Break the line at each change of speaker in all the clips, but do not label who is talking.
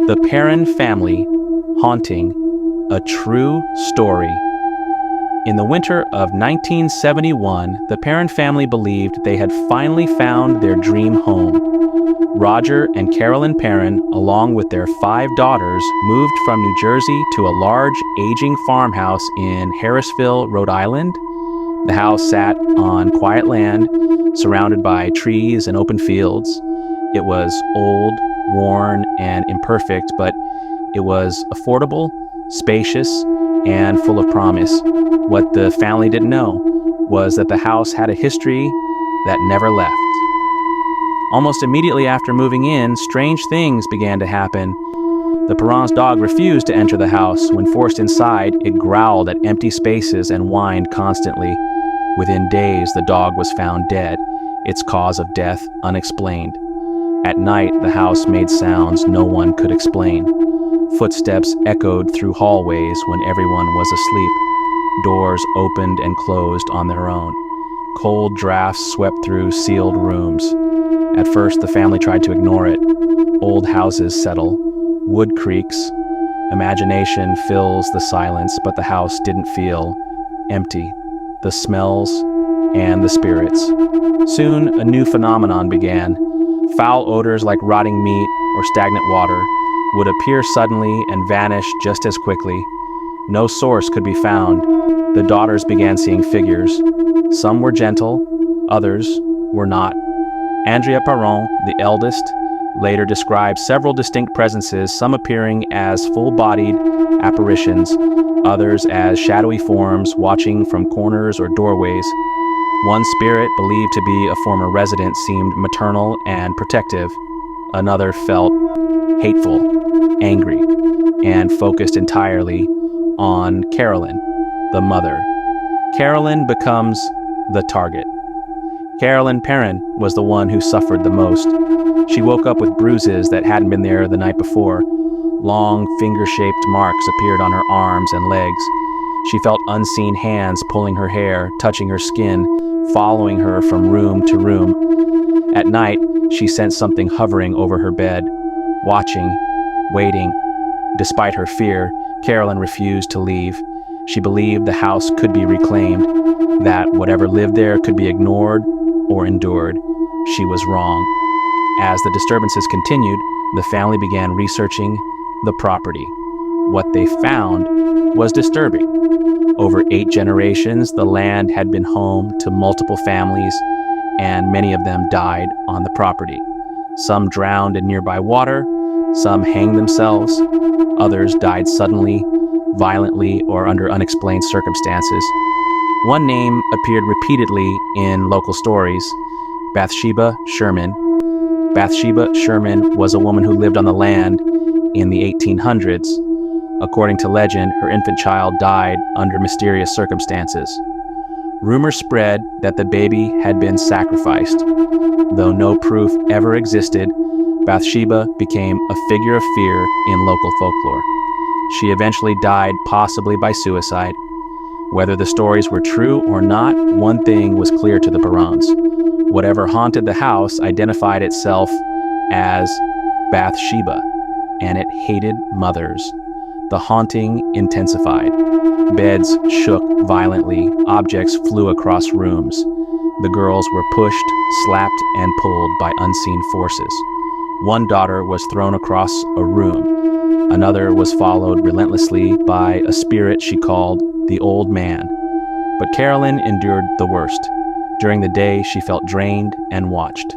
The Perron Family Haunting, a True Story. In the winter of 1971, the Perron family believed they had finally found their dream home. Roger and Carolyn Perron, along with their 5 daughters, moved from New Jersey to a large, aging farmhouse in Harrisville, Rhode Island. The house sat on quiet land, surrounded by trees and open fields. It was old, worn, and imperfect, but it was affordable, spacious, and full of promise. What the family didn't know was that the house had a history that never left. Almost immediately after moving in, strange things began to happen. The Perron's dog refused to enter the house. When forced inside, it growled at empty spaces and whined constantly. Within days, the dog was found dead, its cause of death unexplained. At night, the house made sounds no one could explain. Footsteps echoed through hallways when everyone was asleep. Doors opened and closed on their own. Cold drafts swept through sealed rooms. At first, the family tried to ignore it. Old houses settle. Wood creaks. Imagination fills the silence, but the house didn't feel empty. The smells and the spirits. Soon, a new phenomenon began. Foul odors like rotting meat or stagnant water would appear suddenly and vanish just as quickly. No source could be found. The daughters began seeing figures. Some were gentle, others were not. Andrea Perron, the eldest, later described several distinct presences, some appearing as full-bodied apparitions, others as shadowy forms watching from corners or doorways. One spirit, believed to be a former resident, seemed maternal and protective. Another felt hateful, angry, and focused entirely on Carolyn, the mother. Carolyn becomes the target. Carolyn Perron was the one who suffered the most. She woke up with bruises that hadn't been there the night before. Long, finger-shaped marks appeared on her arms and legs. She felt unseen hands pulling her hair, touching her skin, following her from room to room. At night, she sensed something hovering over her bed, watching, waiting. Despite her fear, Carolyn refused to leave. She believed the house could be reclaimed, that whatever lived there could be ignored or endured. She was wrong. As the disturbances continued, the family began researching the property. What they found was disturbing. Over 8 generations, the land had been home to multiple families, and many of them died on the property. Some drowned in nearby water, some hanged themselves, others died suddenly, violently, or under unexplained circumstances. One name appeared repeatedly in local stories: Bathsheba Sherman. Bathsheba Sherman was a woman who lived on the land in the 1800s. According to legend, her infant child died under mysterious circumstances. Rumors spread that the baby had been sacrificed. Though no proof ever existed, Bathsheba became a figure of fear in local folklore. She eventually died, possibly by suicide. Whether the stories were true or not, one thing was clear to the Perrons. Whatever haunted the house identified itself as Bathsheba, and it hated mothers. The haunting intensified. Beds shook violently. Objects flew across rooms. The girls were pushed, slapped, and pulled by unseen forces. One daughter was thrown across a room. Another was followed relentlessly by a spirit she called the Old Man. But Carolyn endured the worst. During the day, she felt drained and watched.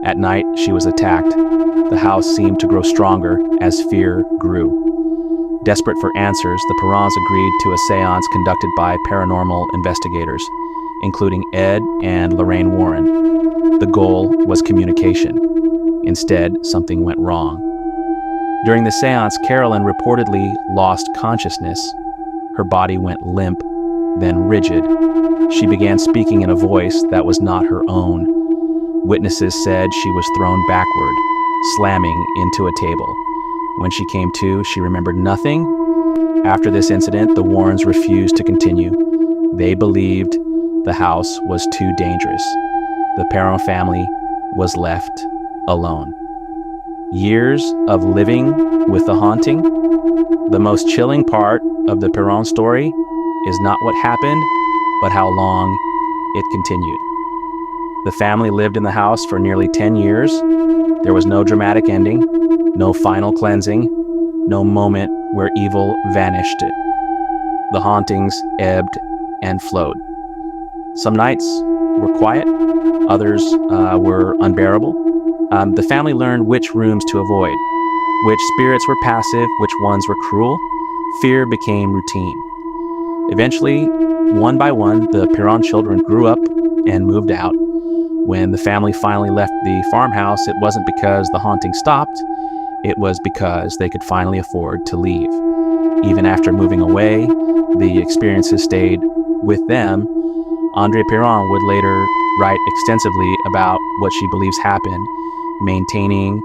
At night, she was attacked. The house seemed to grow stronger as fear grew. Desperate for answers, the Perrons agreed to a seance conducted by paranormal investigators, including Ed and Lorraine Warren. The goal was communication. Instead, something went wrong. During the seance, Carolyn reportedly lost consciousness. Her body went limp, then rigid. She began speaking in a voice that was not her own. Witnesses said she was thrown backward, slamming into a table. When she came to, she remembered nothing. After this incident, the Warrens refused to continue. They believed the house was too dangerous. The Perron family was left alone. Years of living with the haunting. The most chilling part of the Perron story is not what happened, but how long it continued. The family lived in the house for nearly 10 years. There was no dramatic ending, no final cleansing, no moment where evil vanished. The hauntings ebbed and flowed. Some nights were quiet, others were unbearable. The family learned which rooms to avoid, which spirits were passive, which ones were cruel. Fear became routine. Eventually, one by one, the Perron children grew up and moved out. When the family finally left the farmhouse, it wasn't because the haunting stopped, it was because they could finally afford to leave. Even after moving away, the experiences stayed with them. Andrea Perron would later write extensively about what she believes happened, maintaining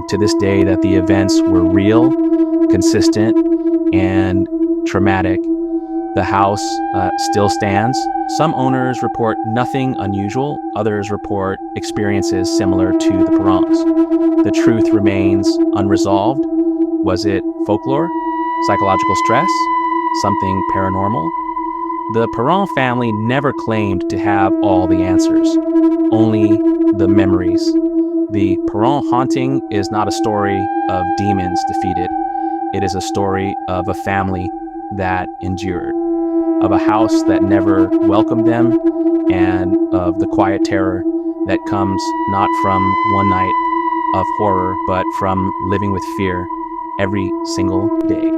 to this day that the events were real, consistent, and traumatic. The house still stands. Some owners report nothing unusual. Others report experiences similar to the Perrons. The truth remains unresolved. Was it folklore, psychological stress, something paranormal? The Perron family never claimed to have all the answers, only the memories. The Perron haunting is not a story of demons defeated. It is a story of a family that endured, of a house that never welcomed them, and of the quiet terror that comes not from one night of horror, but from living with fear every single day.